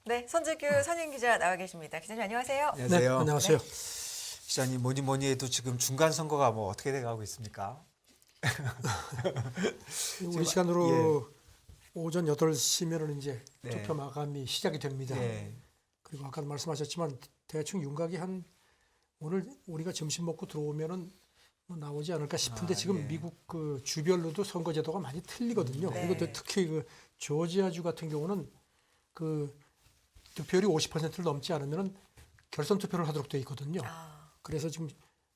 네, 손재규 선임 기자 나와 계십니다. 기자님 안녕하세요. 안녕하세요. 네, 안녕하세요. 기자님 뭐니 해도 지금 중간 선거가 뭐 어떻게 돼가고 있습니까? 우리 시간으로 오전 8시면은 이제 네. 투표 마감이 시작이 됩니다. 예. 그리고 아까 말씀하셨지만 대충 윤곽이 한 오늘 우리가 점심 먹고 들어오면은 뭐 나오지 않을까 싶은데 지금 예. 미국 그 주별로도 선거제도가 많이 틀리거든요. 네. 그리고 또 특히 그 조지아주 같은 경우는 그 득표율이 50%를 넘지 않으면은 결선 투표를 하도록 돼 있거든요. 그래서 지금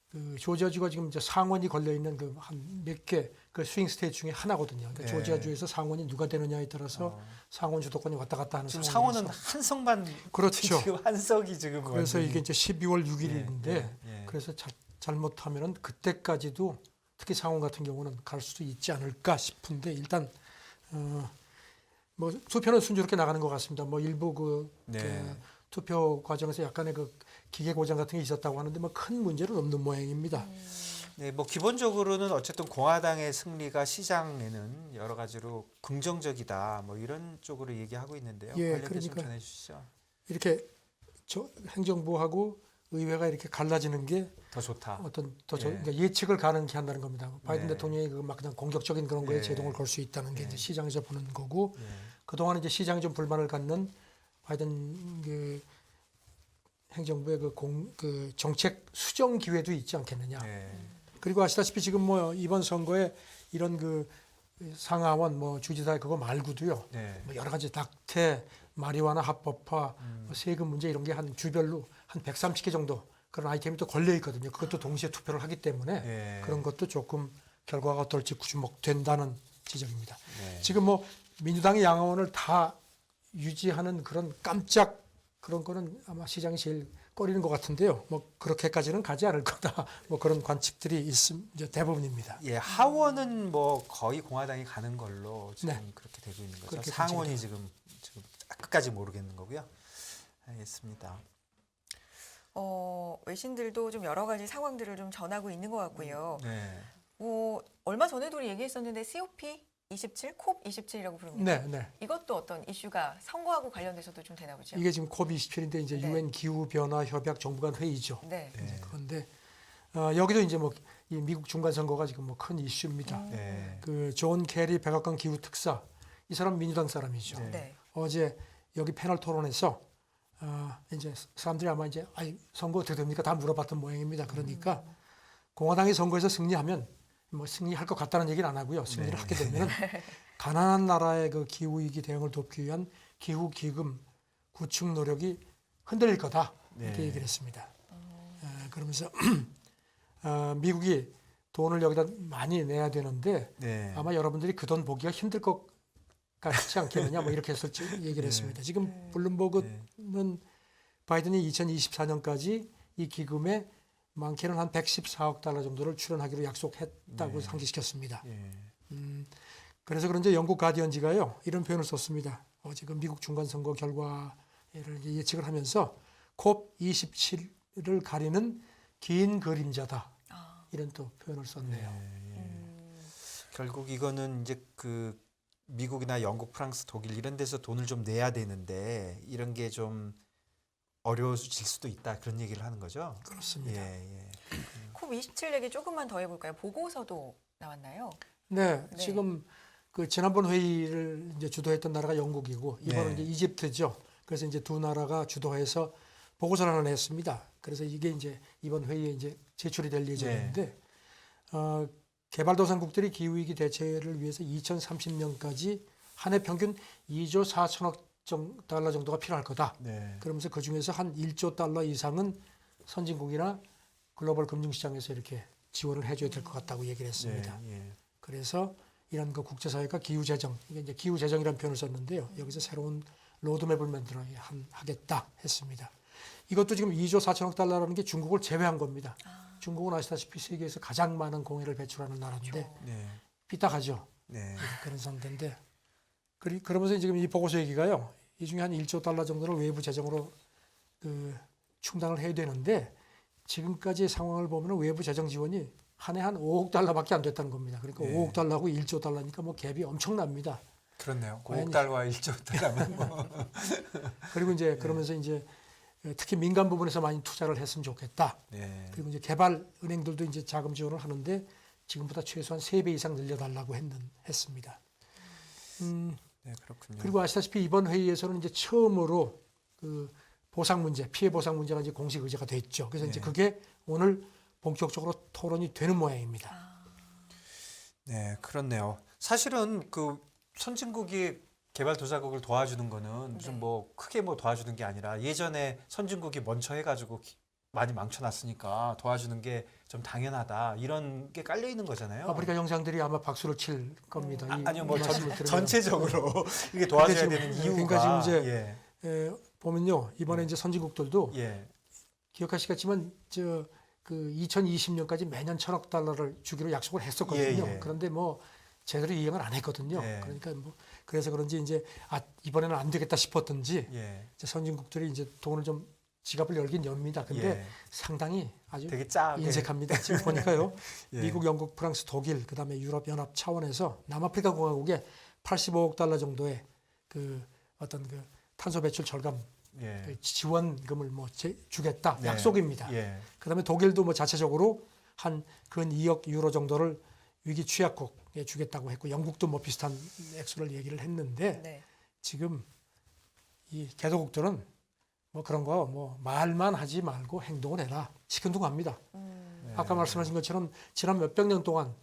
그 조지아주가 지금 이제 상원이 걸려 있는 그 한 몇 개 그 스윙 스테이트 중에 하나거든요. 그러니까 네. 조지아주에서 상원이 누가 되느냐에 따라서 상원 주도권이 왔다 갔다 하는 지금 상황이라서. 상원은 한 석만 그렇죠. 지금 한 석이 지금 그래서 완전히- 이게 이제 12월 6일인데 예. 그래서 잘못하면은 그때까지도 특히 상원 같은 경우는 갈 수도 있지 않을까 싶은데 일단 뭐 투표는 순조롭게 나가는 것 같습니다. 뭐 일부 네. 그 투표 과정에서 약간의 그 기계 고장 같은 게 있었다고 하는데 뭐 큰 문제는 없는 모양입니다. 네, 뭐 기본적으로는 어쨌든 공화당의 승리가 시장에는 여러 가지로 긍정적이다. 뭐 이런 쪽으로 얘기하고 있는데요. 예, 관련돼서 좀 그러니까 전해주시죠. 이렇게 행정부하고 의회가 이렇게 갈라지는 게 더 좋다. 어떤 더 예. 그러니까 예측을 가능케 한다는 겁니다. 바이든 네. 대통령이 그 막 그냥 공격적인 그런 거에 예. 제동을 걸 수 있다는 게 이제 시장에서 보는 거고 예. 그동안 이제 시장이 좀 불만을 갖는 바이든 그 행정부의 그 정책 수정 기회도 있지 않겠느냐. 예. 그리고 아시다시피 지금 뭐 이번 선거에 이런 그 상하원 뭐 주지사 그거 말고도요. 네. 뭐 여러 가지 낙태, 마리화나 합법화, 뭐 세금 문제 이런 게 한 주별로 한 130개 정도 그런 아이템이 또 걸려 있거든요. 그것도 동시에 투표를 하기 때문에 네. 그런 것도 조금 결과가 어떨지 주목된다는 지적입니다. 네. 지금 뭐 민주당의 양호원을 다 유지하는 그런 깜짝 그런 거는 아마 시장이 제일 꺼리는 것 같은데요. 뭐 그렇게까지는 가지 않을 거다. 뭐 그런 관측들이 이제 대부분입니다. 예, 하원은 뭐 거의 공화당이 가는 걸로 지금 네. 그렇게 되고 있는 거죠. 그렇게 상원이 관측이 지금 끝까지 모르겠는 거고요. 알겠습니다. 외신들도 좀 여러 가지 상황들을 좀 전하고 있는 것 같고요. 네. 얼마 전에도 우리 얘기했었는데 COP 27, 콥 27이라고 부릅니다. 네, 네. 이것도 어떤 이슈가 선거하고 관련돼서도 좀 되나 보죠. 이게 지금 COP27인데 이제 네. 유엔 기후 변화 협약 정부 간 회의죠. 네. 네. 그런데 여기도 이제 뭐 이 미국 중간 선거가 지금 뭐 큰 이슈입니다. 네. 그 존 캐리 백악관 기후 특사 이 사람 민주당 사람이죠. 네. 어제 여기 패널 토론에서 이제 사람들이 아마 이제 선거 어떻게 됩니까? 다 물어봤던 모양입니다. 그러니까 공화당이 선거에서 승리하면 뭐 승리할 것 같다는 얘기는 안 하고요. 승리를 네. 하게 되면 가난한 나라의 그 기후 위기 대응을 돕기 위한 기후 기금 구축 노력이 흔들릴 거다 이렇게 네. 얘기를 했습니다. 그러면서 미국이 돈을 여기다 많이 내야 되는데 네. 아마 여러분들이 그 돈 보기가 힘들 것 같지 않겠느냐 뭐 이렇게 해서 얘기를 했습니다. 지금 블룸버그는 바이든이 2024년까지 이 기금에 많게는 한 114억 달러 정도를 출연하기로 약속했다고 상기시켰습니다. 예. 그래서 그런지 영국 가디언지가요 이런 표현을 썼습니다. 지금 미국 중간 선거 결과를 예측을 하면서 콥 27을 가리는 긴 그림자다 이런 또 표현을 썼네요. 결국 이거는 이제 그 미국이나 영국, 프랑스, 독일 이런 데서 돈을 좀 내야 되는데 이런 게 좀 어려워질 수도 있다 그런 얘기를 하는 거죠. 그렇습니다. 예. 콥 27 얘기 조금만 더 해볼까요? 보고서도 나왔나요? 네, 네. 지금 그 지난번 회의를 이제 주도했던 나라가 영국이고 이번은 네. 이제 이집트죠. 그래서 이제 두 나라가 주도해서 보고서를 하나 냈습니다. 그래서 이게 이제 이번 회의에 이제 제출이 될 예정인데 개발도상국들이 기후위기 대처를 위해서 2030년까지 한 해 평균 2조 4천억 달러 정도가 필요할 거다. 네. 그러면서 그 중에서 한 1조 달러 이상은 선진국이나 글로벌 금융시장에서 이렇게 지원을 해줘야 될 것 같다고 얘기를 했습니다. 예. 그래서 이런 그 국제사회가 기후재정, 이게 이제 기후재정이라는 표현을 썼는데요. 여기서 새로운 로드맵을 만들어 하겠다 했습니다. 이것도 지금 2조 4천억 달러라는 게 중국을 제외한 겁니다. 중국은 아시다시피 세계에서 가장 많은 공해를 배출하는 나라인데 네. 삐딱하죠. 네. 그런 상태인데 그러면서 지금 이 보고서 얘기가요. 이 중에 한 1조 달러 정도를 외부 재정으로 그 충당을 해야 되는데 지금까지의 상황을 보면 외부 재정 지원이 한 해 한 5억 달러밖에 안 됐다는 겁니다. 그러니까 네. 5억 달러하고 1조 달러니까 뭐 갭이 엄청납니다. 그렇네요. 과연 5억 달러와 1조 달러면 뭐. 그리고 이제 그러면서 이제 특히 민간 부분에서 많이 투자를 했으면 좋겠다. 네. 그리고 이제 개발 은행들도 이제 자금 지원을 하는데 지금보다 최소한 3배 이상 늘려달라고 했습니다. 네, 그렇군요. 그리고 아시다시피 이번 회의에서는 이제 처음으로 그 보상 문제, 피해 보상 문제가 이제 공식 의제가 됐죠. 그래서 이제 네. 그게 오늘 본격적으로 토론이 되는 모양입니다. 네, 그렇네요. 사실은 그 선진국이 개발도상국을 도와주는 거는 무슨 네. 뭐 크게 뭐 도와주는 게 아니라 예전에 선진국이 먼저 해가지고 많이 망쳐놨으니까 도와주는 게 좀 당연하다 이런 게 깔려 있는 거잖아요. 아프리카 영상들이 아마 박수를 칠 겁니다. 아니요, 뭐 말씀을 들으면. 전체적으로 이게 도와줘야 근데 되는 지금 이유가 그러니까 지금 이제 보면요 이번에 예. 이제 선진국들도 예, 기억하시겠지만 저 그 2020년까지 매년 1,000억 달러를 주기로 약속을 했었거든요. 예, 예. 그런데 뭐 제대로 이행을 안 했거든요. 예. 그러니까 뭐 그래서 그런지 이제 이번에는 안 되겠다 싶었던지 예, 이제 선진국들이 이제 돈을 좀 지갑을 열긴 엽니다. 근데 예. 상당히 아주 되게 짜게 인색합니다. 지금 보니까요. 예. 미국, 영국, 프랑스, 독일, 그다음에 유럽 연합 차원에서 남아프리카 공화국에 85억 달러 정도의 그 어떤 그 탄소 배출 절감 예, 그 지원금을 뭐 주겠다 네. 약속입니다. 예, 그다음에 독일도 뭐 자체적으로 한 근 2억 유로 정도를 위기 취약국에 주겠다고 했고 영국도 뭐 비슷한 액수를 얘기를 했는데 네. 지금 이 개도국들은 뭐 그런 거 뭐 말만 하지 말고 행동을 해라 시큰둥합니다. 네. 아까 말씀하신 것처럼 지난 몇백 년 동안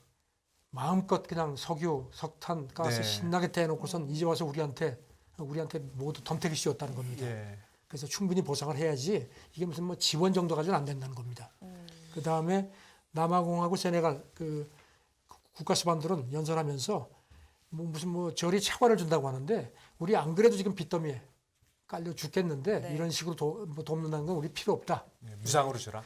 마음껏 그냥 석유, 석탄, 가스 네. 신나게 대놓고선 이제 와서 우리한테 모두 덤태기 씌웠다는 겁니다. 예, 그래서 충분히 보상을 해야지 이게 무슨 뭐 지원 정도 가지고는 안 된다는 겁니다. 그 다음에 남아공하고 세네갈 그 국가 수반들은 연설하면서 뭐 무슨 뭐 저리 차관을 준다고 하는데 우리 안 그래도 지금 빚더미에 깔려 죽겠는데 네. 이런 식으로 뭐 돕는다는 건 우리 필요 없다. 예, 무상으로 주라.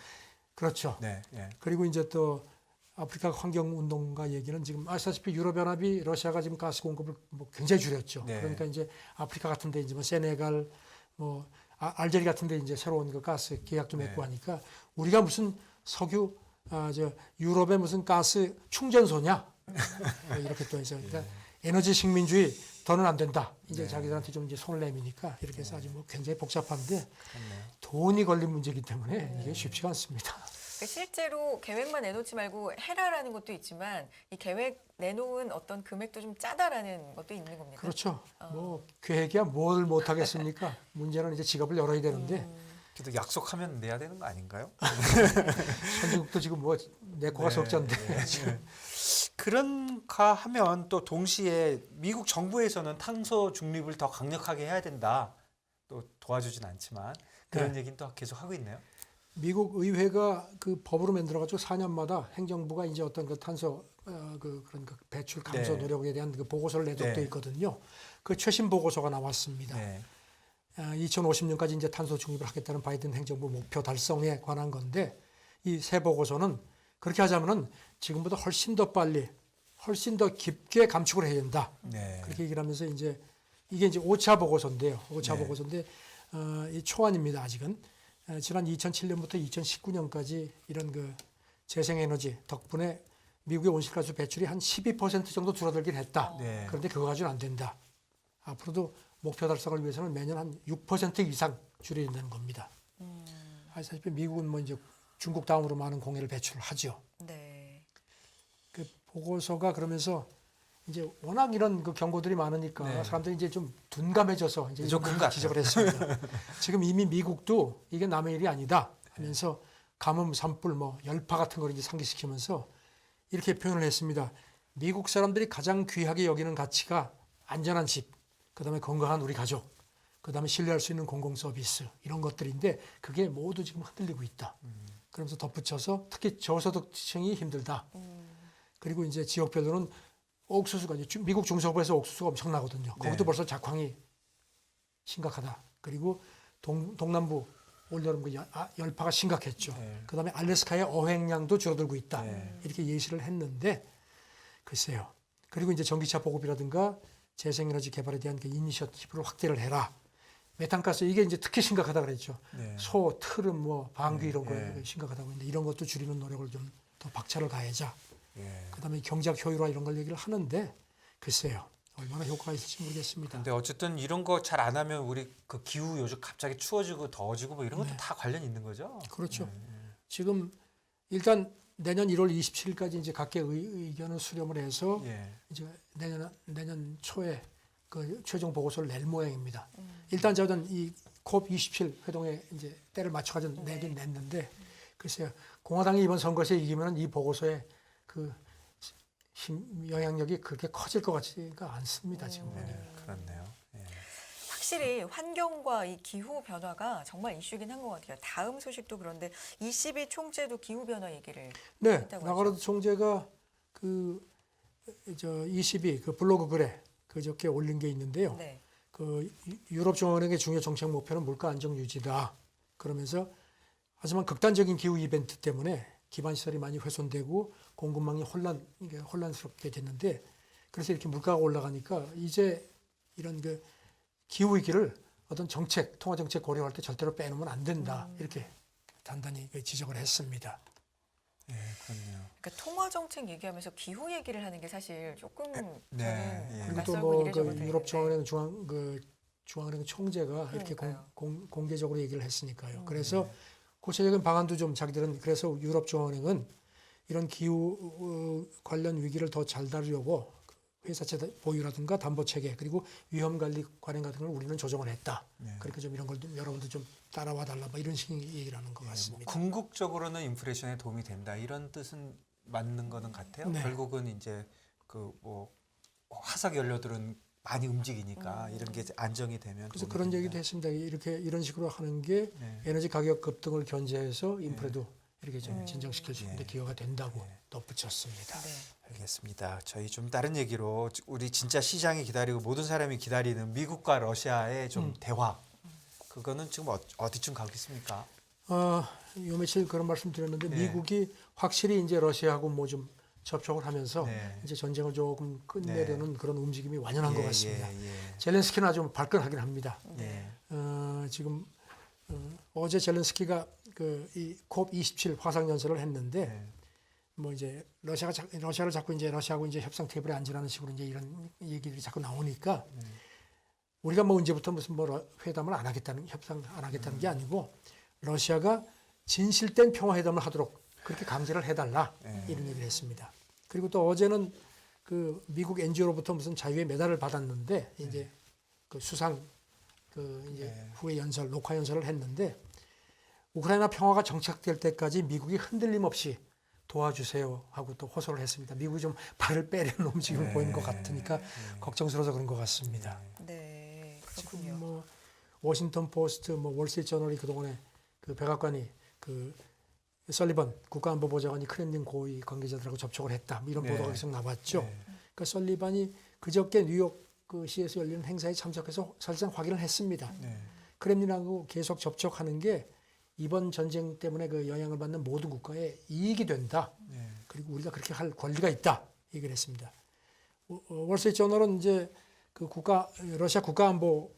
그렇죠. 네, 예, 그리고 이제 또 아프리카 환경운동가 얘기는 지금 아시다시피 유럽연합이 러시아가 지금 가스 공급을 뭐 굉장히 줄였죠. 네. 그러니까 이제 아프리카 같은데 이제 뭐 세네갈, 뭐 알제리 같은데 이제 새로운 그 가스 계약도 맺고 네. 하니까 우리가 무슨 석유 저 유럽의 무슨 가스 충전소냐 이렇게 또 해서 그러니까 에너지 식민주의 더는 안 된다. 이제 네. 자기들한테 좀 이제 손을 내미니까 이렇게 해서 아주 뭐 굉장히 복잡한데 그렇네요. 돈이 걸린 문제이기 때문에 이게 쉽지가 않습니다. 그러니까 실제로 계획만 내놓지 말고 해라라는 것도 있지만 이 계획 내놓은 어떤 금액도 좀 짜다라는 것도 있는 겁니까? 그렇죠. 뭐 계획이야 뭘 못하겠습니까? 문제는 이제 지갑을 열어야 되는데 그래도 약속하면 내야 되는 거 아닌가요? 선진국도 지금 뭐 내 코가 석잔데 네. 그런가 하면 또 동시에 미국 정부에서는 탄소 중립을 더 강력하게 해야 된다. 또 도와주진 않지만 그런 얘기는 또 계속 하고 있네요. 미국 의회가 그 법으로 만들어가지고 4년마다 행정부가 이제 어떤 그 탄소 그러니까 배출 감소 네. 노력에 대한 그 보고서를 내도록 네. 돼 있거든요. 그 최신 보고서가 나왔습니다. 네. 2050년까지 이제 탄소 중립을 하겠다는 바이든 행정부 목표 달성에 관한 건데 이 새 보고서는 그렇게 하자면은 지금보다 훨씬 더 빨리, 훨씬 더 깊게 감축을 해야 된다. 네. 그렇게 얘기를 하면서 이제 이게 이제 5차 보고서인데요. 5차 네. 보고서인데 이 초안입니다. 아직은 지난 2007년부터 2019년까지 이런 그 재생에너지 덕분에 미국의 온실가스 배출이 한 12% 정도 줄어들긴 했다. 네. 그런데 그거 가지고는 안 된다. 앞으로도 목표 달성을 위해서는 매년 한 6% 이상 줄여야 된다는 겁니다. 아시다시피 미국은 뭐 이제 중국 다음으로 많은 공해를 배출을 하죠. 네. 그 보고서가 그러면서 이제 워낙 이런 그 경고들이 많으니까 네. 사람들이 이제 좀 둔감해져서 이제 좀 이런 큰 것 지적을 했습니다. 지금 이미 미국도 이게 남의 일이 아니다 하면서 가뭄, 산불, 뭐 열파 같은 걸 이제 상기시키면서 이렇게 표현을 했습니다. 미국 사람들이 가장 귀하게 여기는 가치가 안전한 집, 그다음에 건강한 우리 가족, 그다음에 신뢰할 수 있는 공공 서비스 이런 것들인데 그게 모두 지금 흔들리고 있다. 그러면서 덧붙여서 특히 저소득층이 힘들다. 그리고 이제 지역별로는 옥수수가 이제 미국 중서부에서 옥수수가 엄청나거든요. 거기도 네. 벌써 작황이 심각하다. 그리고 동남부 올여름 그 열파가 심각했죠. 네. 그다음에 알래스카의 어획량도 줄어들고 있다. 네. 이렇게 예시를 했는데 글쎄요. 그리고 이제 전기차 보급이라든가 재생에너지 개발에 대한 그 이니셔티브를 확대를 해라. 메탄가스 이게 이제 특히 심각하다 그랬죠. 네. 소, 트름, 뭐 방귀 네, 이런 거 네. 심각하다고 했는데 이런 것도 줄이는 노력을 좀 더 박차를 가해자. 예. 그다음에 경제학 효율화 이런 걸 얘기를 하는데 글쎄요. 얼마나 효과가 있을지 모르겠습니다. 근데 어쨌든 이런 거 잘 안 하면 우리 그 기후 요즘 갑자기 추워지고 더워지고 뭐 이런 것도 네. 다 관련이 있는 거죠? 그렇죠. 지금 일단 내년 1월 27일까지 이제 각계 의견을 수렴을 해서 예. 이제 내년 초에 그 최종 보고서를 낼 모양입니다. 일단 저는 이 COP27 회동에 이제 때를 맞춰가지고 내긴 냈는데 글쎄요 공화당이 이번 선거에서 이기면 이 보고서에 그 영향력이 그렇게 커질 것 같지가 않습니다 지금. 네, 그렇네요. 예. 확실히 환경과 이 기후 변화가 정말 이슈긴 한 것 같아요. 다음 소식도 그런데 22 총재도 기후 변화 얘기를 네, 했다고 나가로드 하죠. 총재가 그 22 그 블로그 글에 그저께 올린 게 있는데요. 네. 그 유럽 중앙은행의 중요 정책 목표는 물가 안정 유지다. 그러면서 하지만 극단적인 기후 이벤트 때문에 기반 시설이 많이 훼손되고 공급망이 혼란스럽게 됐는데 그래서 이렇게 물가가 올라가니까 이제 이런 그 기후 위기를 어떤 정책, 통화 정책 고려할 때 절대로 빼놓으면 안 된다. 이렇게 단단히 지적을 했습니다. 예, 그렇네요. 그러니까 통화 정책 얘기하면서 기후 얘기를 하는 게 사실 조금 네, 저는 예. 그리고 낯설고 또뭐 이례적으로 그 들리는데. 유럽 중앙은행 중앙은행 총재가 이렇게 그러니까요. 공개적으로 얘기를 했으니까요. 그래서 구체적인 방안도 좀 자기들은 그래서 유럽 중앙은행은 이런 기후 관련 위기를 더 잘 다루려고 회사채 보유라든가 담보 체계 그리고 위험 관리 관행 같은 걸 우리는 조정을 했다. 네. 그러니까 좀 이런 걸 여러분도 좀 따라와 달라 뭐 이런 식의 얘기를 하는 것 뭐 같습니다. 궁극적으로는 인플레이션에 도움이 된다 이런 뜻은 맞는 거는 같아요. 네. 결국은 이제 그 뭐 화석 연료들은 많이 움직이니까 이런 게 이제 안정이 되면 그래서 도움이 그런 된다. 얘기도 했습니다. 이런 식으로 하는 게 네. 에너지 가격 급등을 견제해서 인플레도 이렇게 좀 진정시킬 수 있는 데 기여가 된다고 덧붙였습니다. 네. 알겠습니다. 저희 좀 다른 얘기로 우리 진짜 시장이 기다리고 모든 사람이 기다리는 미국과 러시아의 좀 대화 그거는 지금 어디쯤 가겠습니까? 요 며칠 그런 말씀 드렸는데 네. 미국이 확실히 이제 러시아하고 뭐 좀 접촉을 하면서 네. 이제 전쟁을 조금 끝내려는 그런 움직임이 완연한 것 같습니다. 예, 젤렌스키는 아주 발끈하긴 합니다. 예. 지금 어제 젤렌스키가 그 이 COP27 화상 연설을 했는데 네. 뭐 이제 러시아를 자꾸 이제 러시아하고 이제 협상 테이블에 앉으라는 식으로 이제 이런 얘기들이 자꾸 나오니까 우리가 뭐 언제부터 무슨 뭐 회담을 안 하겠다는 협상 안 하겠다는 게 아니고 러시아가 진실된 평화 회담을 하도록 그렇게 강제를 해달라 이런 얘기를 했습니다. 그리고 또 어제는 그 미국 NGO로부터 무슨 자유의 메달을 받았는데 이제 그 수상 그 이제 후에 녹화 연설을 했는데 우크라이나 평화가 정착될 때까지 미국이 흔들림 없이 도와주세요 하고 또 호소를 했습니다. 미국이 좀 발을 빼려는 움직임을 보이는 것 같으니까 걱정스러워서 그런 것 같습니다. 네. 지금 그렇군요. 뭐 워싱턴 포스트, 뭐 월스트리트저널이 그동안에 그 백악관이 그 설리번 국가안보보좌관이 크렘린 고위 관계자들하고 접촉을 했다 뭐 이런 네. 보도가 계속 나왔죠. 네. 그러니까 설리번이 그저께 뉴욕 그 시에서 열리는 행사에 참석해서 사실상 확인을 했습니다. 네. 크렘린하고 계속 접촉하는 게 이번 전쟁 때문에 그 영향을 받는 모든 국가에 이익이 된다. 네. 그리고 우리가 그렇게 할 권리가 있다. 얘기를 했습니다. 월스트리트저널은 이제 그 러시아 국가안보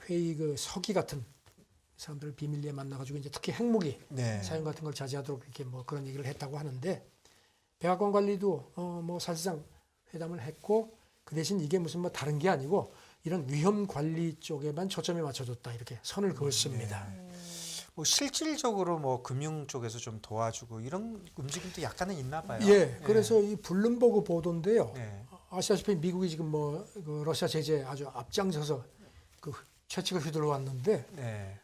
회의 그 서기 같은 사람들을 비밀리에 만나가지고 이제 특히 핵무기 네. 사용 같은 걸 자제하도록 이렇게 뭐 그런 얘기를 했다고 하는데 백악관 관리도 뭐 사실상 회담을 했고 그 대신 이게 무슨 뭐 다른 게 아니고 이런 위험 관리 쪽에만 초점이 맞춰졌다 이렇게 선을 그었습니다. 뭐 실질적으로 뭐 금융 쪽에서 좀 도와주고 이런 움직임도 약간은 있나 봐요. 예, 그래서 이 블룸버그 보도인데요. 네. 아시다시피 미국이 지금 그 러시아 제재에 아주 앞장서서 그 채찍을 휘둘러 왔는데 네.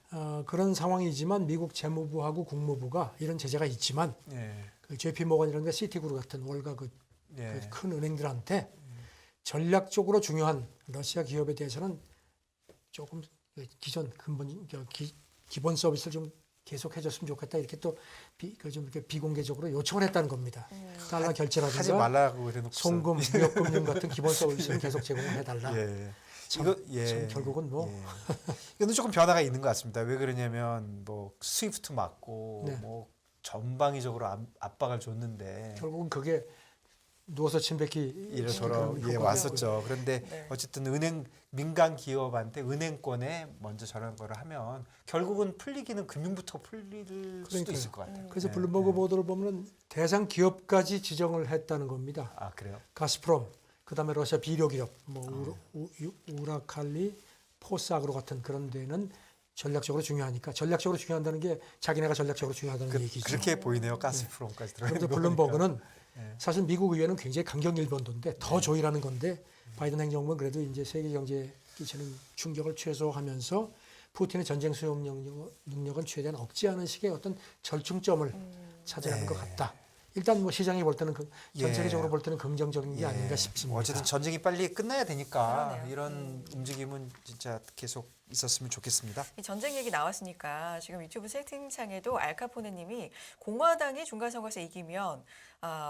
그런 상황이지만 미국 재무부하고 국무부가 이런 제재가 있지만 네. 그 JP 모건이라든가 시티그룹 같은 월가 그 네. 큰 은행들한테 전략적으로 중요한 러시아 기업에 대해서는 조금 기존 기본 서비스를 좀 계속 해줬으면 좋겠다 이렇게 또 좀 이렇게 비공개적으로 요청을 했다는 겁니다. 달러 하지 결제라든가 말라고 그래놓고 송금, 무역금융 같은 기본 서비스는 계속 제공을 해달라. 예. 참 결국은 뭐 이거는 조금 변화가 있는 것 같습니다. 왜 그러냐면 뭐 스위프트 맞고 네. 뭐 전방위적으로 압박을 줬는데 결국은 그게 누워서 침 뱉기 이래저래 그런 예, 효과가 왔었죠. 그런데 네. 어쨌든 민간 기업한테 은행권에 먼저 저런 거를 하면 결국은 풀리기는 금융부터 풀릴 수도 그러니까요. 있을 것 같아요. 그래서 네, 블룸버그 네. 보도를 보면 대상 기업까지 지정을 했다는 겁니다. 아 그래요? 가스프롬, 그다음에 러시아 비료 기업, 뭐 우라칼리, 포스아그로 같은 그런 데는 전략적으로 중요하니까 전략적으로 중요한다는 게 자기네가 전략적으로 중요하다는 얘기죠. 그렇게 보이네요. 가스프롬까지 들어가 그런데 있는 거 블룸버그는 네. 사실 미국 의회는 굉장히 강경 일본도인데 더 조율하는 건데 바이든 행정부는 그래도 이제 세계 경제에 끼치는 충격을 최소화하면서 푸틴의 전쟁 수용 능력은 최대한 억제하는 식의 어떤 절충점을 찾아가는 것 같다. 일단 뭐 시장이 볼 때는 전 예. 세계적으로 볼 때는 긍정적인 게 예. 아닌가 싶습니다. 어쨌든 전쟁이 빨리 끝나야 되니까 그러네요. 이런 움직임은 진짜 계속 있었으면 좋겠습니다. 이 전쟁 얘기 나왔으니까 지금 유튜브 채팅창에도 알카포네님이 공화당이 중간선거에서 이기면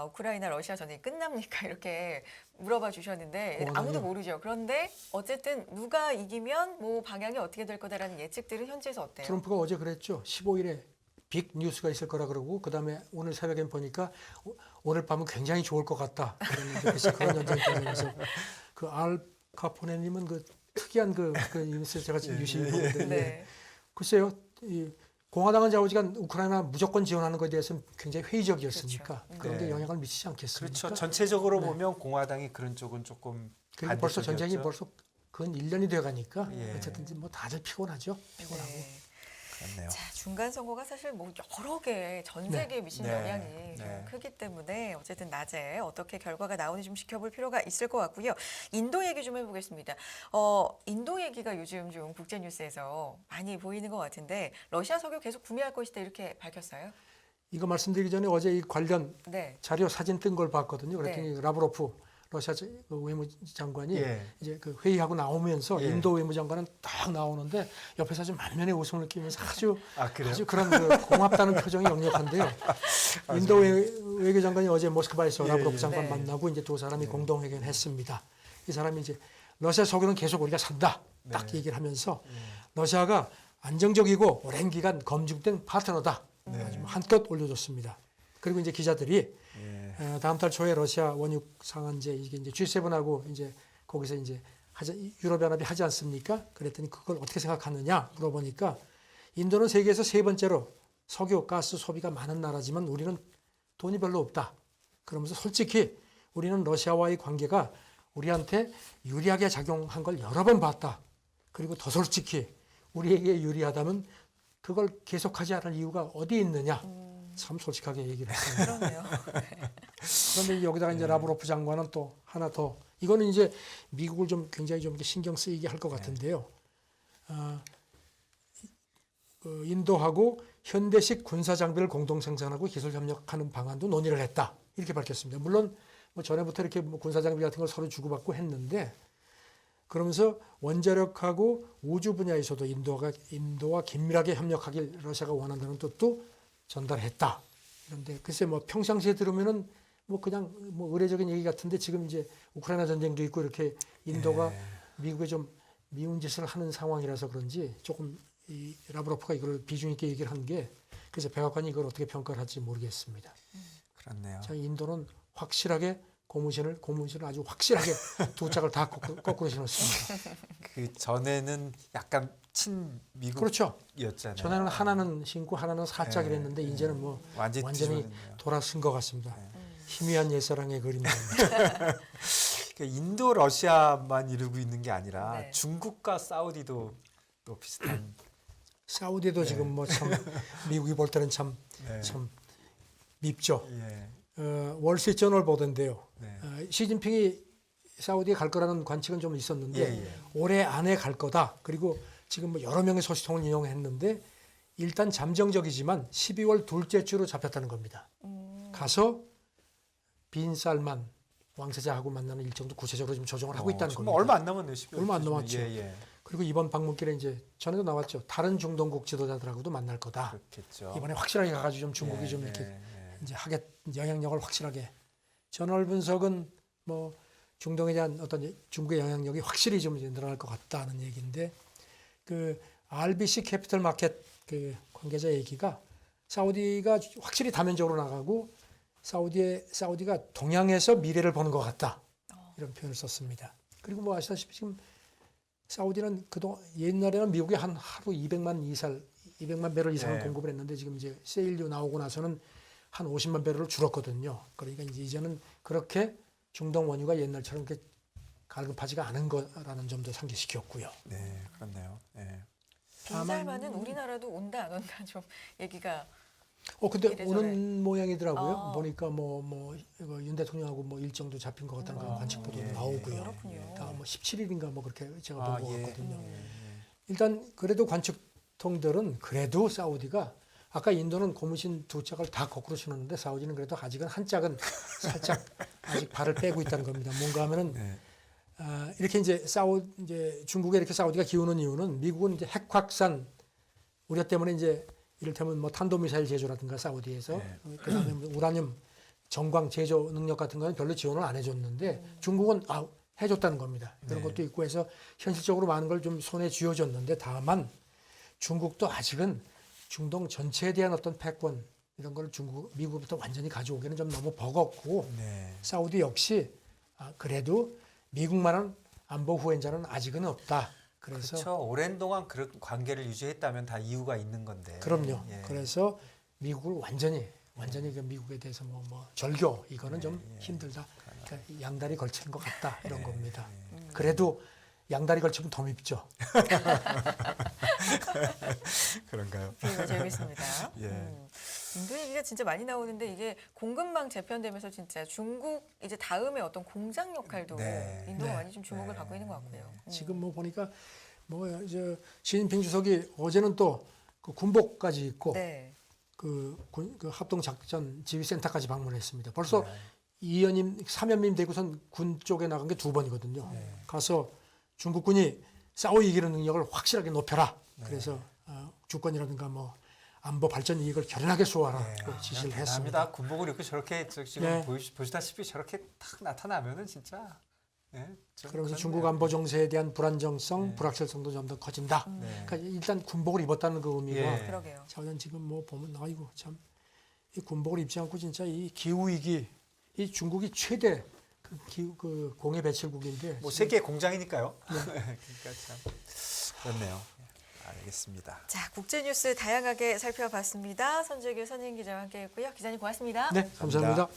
우크라이나 러시아 전쟁이 끝납니까? 이렇게 물어봐 주셨는데 공화당이요? 아무도 모르죠. 그런데 어쨌든 누가 이기면 뭐 방향이 어떻게 될 거다라는 예측들은 현지에서 어때요? 트럼프가 어제 그랬죠. 15일에 빅 뉴스가 있을 거라 그러고 그다음에 오늘 새벽엔 보니까 오늘 밤은 굉장히 좋을 것 같다. 그랬는데 그런 연장선에서 그 알카포네님은 그 특이한 그 뉴스 제가 지금 유심히 보는데 네. 글쎄요. 이 공화당은 좌우지간 우크라이나 무조건 지원하는 것에 대해서는 굉장히 회의적이었으니까 그렇죠. 그런데 네. 영향을 미치지 않겠습니까? 그렇죠. 전체적으로 네. 보면 공화당이 그런 쪽은 조금 그리고 벌써 반대쪽이었죠. 전쟁이 벌써 근 1년이 돼 가니까 예. 어쨌든 뭐 다들 피곤하죠. 피곤하고. 네. 그렇네요. 자, 중간 선거가 사실 뭐 여러 개 전 네. 세계에 미치는 네. 영향이 네. 좀 크기 때문에 어쨌든 낮에 어떻게 결과가 나오는지 좀 지켜볼 필요가 있을 것 같고요. 인도 얘기 좀 해보겠습니다. 인도 얘기가 요즘 좀 국제 뉴스에서 많이 보이는 것 같은데 러시아 석유 계속 구매할 것이다 이렇게 밝혔어요. 이거 말씀드리기 전에 어제 이 관련 네. 자료 사진 뜬 걸 봤거든요. 그랬더니 라브로프 러시아 그 외무장관이 예. 이제 그 회의하고 나오면서 예. 인도 외무장관은 딱 나오는데 옆에서 아주 만면의 웃음을 끼면서 아주 그래요? 아주 그런 그 고맙다는 표정이 역력한데요. 인도 외교장관이 어제 모스크바에서 예, 라브로프 예. 장관 네. 만나고 이제 두 사람이 공동회견했습니다. 이 사람이 이제 러시아 석유는 계속 우리가 산다 딱 네. 얘기를 하면서 러시아가 안정적이고 오랜 기간 검증된 파트너다. 아주 한껏 올려줬습니다. 그리고 이제 기자들이 예. 다음 달 초에 러시아 원유 상한제 이게 이제 G7하고 이제 거기서 이제 유럽연합이 하지 않습니까? 그랬더니 그걸 어떻게 생각하느냐 물어보니까 인도는 세계에서 세 번째로 석유, 가스 소비가 많은 나라지만 우리는 돈이 별로 없다. 그러면서 솔직히 우리는 러시아와의 관계가 우리한테 유리하게 작용한 걸 여러 번 봤다. 그리고 더 솔직히 우리에게 유리하다면 그걸 계속하지 않을 이유가 어디 있느냐. 참 솔직하게 얘기를 했습니다. 그러네요. 그런데 여기다가 이제 라브로프 장관은 또 하나 더 이거는 이제 미국을 좀 굉장히 좀 이렇게 신경 쓰이게 할 것 같은데요. 인도하고 현대식 군사 장비를 공동 생산하고 기술 협력하는 방안도 논의를 했다. 이렇게 밝혔습니다. 물론 뭐 전에부터 이렇게 뭐 군사 장비 같은 걸 서로 주고받고 했는데 그러면서 원자력하고 우주 분야에서도 인도와 긴밀하게 협력하길 러시아가 원한다는 뜻도 전달했다. 그런데 글쎄 뭐 평상시에 들으면은 뭐 그냥 뭐 의례적인 얘기 같은데 지금 이제 우크라이나 전쟁도 있고 이렇게 인도가 미국에 좀 미운 짓을 하는 상황이라서 그런지 조금 이 라브로프가 이걸 비중 있게 얘기를 한 게 그래서 백악관이 이걸 어떻게 평가를 할지 모르겠습니다. 그렇네요. 자, 인도는 확실하게 고무신을 아주 확실하게 두 짝을 다 거꾸로 신었습니다. 그 전에는 약간 친미국이었잖아요. 그렇죠. 전에는 하나는 신고 하나는 살짝 이랬는데 이제는 뭐 완전히 뒤집어졌네요. 돌아선 것 같습니다. 희미한 옛사랑의 그림입니다. 그러니까 인도 러시아만 이루고 있는 게 아니라 네. 중국과 사우디도 또 비슷한. 사우디도 지금 뭐 참 미국이 볼 때는 참 밉죠. 예. 월스트리트저널 보던데요. 네. 시진핑이 사우디에 갈 거라는 관측은 좀 있었는데 예. 올해 안에 갈 거다. 그리고 지금 뭐 여러 명의 소식통을 인용했는데 일단 잠정적이지만 12월 둘째 주로 잡혔다는 겁니다. 가서 빈 살만 왕세자하고 만나는 일정도 구체적으로 좀 조정을 하고 있다는 겁니다. 얼마 안 남았네요. 12월 얼마 안 남았죠. 예. 그리고 이번 방문길에 이제 전에도 나왔죠. 다른 중동국 지도자들하고도 만날 거다. 그렇겠죠. 이번에 확실하게 가가지고 좀 중국이 좀 이렇게 이제 영향력을 확실하게 저널 분석은 뭐 중동에 대한 어떤 중국의 영향력이 확실히 좀 이제 늘어날 것 같다는 얘기인데 그 RBC 캐피털 마켓 그 관계자 얘기가 사우디가 확실히 다면적으로 나가고 사우디가 동양에서 미래를 보는 것 같다 이런 표현을 썼습니다. 그리고 뭐 아시다시피 지금 사우디는 그동안 옛날에는 미국에 한 하루 200만 배럴 이상을 공급을 했는데 지금 이제 세일유 나오고 나서는 한 50만 배럴을 줄었거든요. 그러니까 이제는 그렇게 중동 원유가 옛날처럼 이렇게 갈급하지가 않은 거라는 점도 상기시켰고요. 네, 그렇네요. 네. 빈살만은 우리나라도 온다 안 온다 좀 얘기가 근데 이래저래. 오는 모양이더라고요. 아. 보니까 윤 대통령하고 일정도 잡힌 것 같다는 그런 관측 보도도 예, 나오고요. 그렇군요. 다 17일인가 그렇게 제가 본 것 예. 같거든요. 예. 일단 그래도 관측통들은 그래도 사우디가 아까 인도는 고무신 두 짝을 다 거꾸로 신었는데 사우디는 그래도 아직은 한 짝은 살짝 아직 발을 빼고 있다는 겁니다. 뭔가 하면은 네. 이렇게 이제 중국에 이렇게 사우디가 기우는 이유는 미국은 이제 핵 확산 우려 때문에 이제 이를테면 탄도미사일 제조라든가 사우디에서 그다음에 우라늄 정광 제조 능력 같은 거는 별로 지원을 안 해줬는데 중국은 해줬다는 겁니다. 그런 네. 것도 있고 해서 현실적으로 많은 걸 좀 손에 쥐어줬는데 다만 중국도 아직은 중동 전체에 대한 어떤 패권 이런 걸 미국부터 완전히 가져오기는 좀 너무 버겁고 네. 사우디 역시 그래도 미국만한 안보 후원자는 아직은 없다. 그래서 그렇죠. 오랜 동안 그런 관계를 유지했다면 다 이유가 있는 건데. 그럼요. 예. 그래서 미국을 완전히 그 미국에 대해서 절교 이거는 좀 예. 힘들다. 그러니까 양다리 걸치는 것 같다 이런 예. 겁니다. 그래도 양다리 걸치면 더 밉죠. 그런가요? 비유가 재밌습니다. 예. 인도 얘기가 진짜 많이 나오는데 이게 공급망 재편되면서 진짜 중국 이제 다음에 어떤 공장 역할도 네. 인도가 네. 많이 좀 주목을 받고 있는 것 같고요. 지금 보니까 시진핑 주석이 어제는 또 그 군복까지 입고 네. 그 합동 작전 지휘센터까지 방문했습니다. 벌써 네. 이연임 사면민 되고선 군 쪽에 나간 게 2번이거든요. 네. 가서 중국군이 싸워 이기는 능력을 확실하게 높여라. 네. 그래서 주권이라든가 안보 발전 이익을 결연하게 쏘아라. 네. 그 지시를 그냥 했습니다. 대단합니다. 군복을 입고 저렇게 지금 네. 보시다시피 저렇게 탁 나타나면은 진짜. 네, 좀 그러면서 그렇네요. 중국 안보 정세에 대한 불안정성, 네. 불확실성도 좀 더 커진다. 네. 그러니까 일단 군복을 입었다는 그 의미가 예. 그러게요. 저는 지금 보면 아이고 참 이 군복을 입지 않고 진짜 이 기후 위기 이 중국이 최대 그 공해 배출국인데 세계 공장이니까요. 그러니까 참 그렇네요. 알겠습니다. 자, 국제 뉴스 다양하게 살펴봤습니다. 선재규 선임 기자와 함께했고요. 기자님 고맙습니다. 네 감사합니다.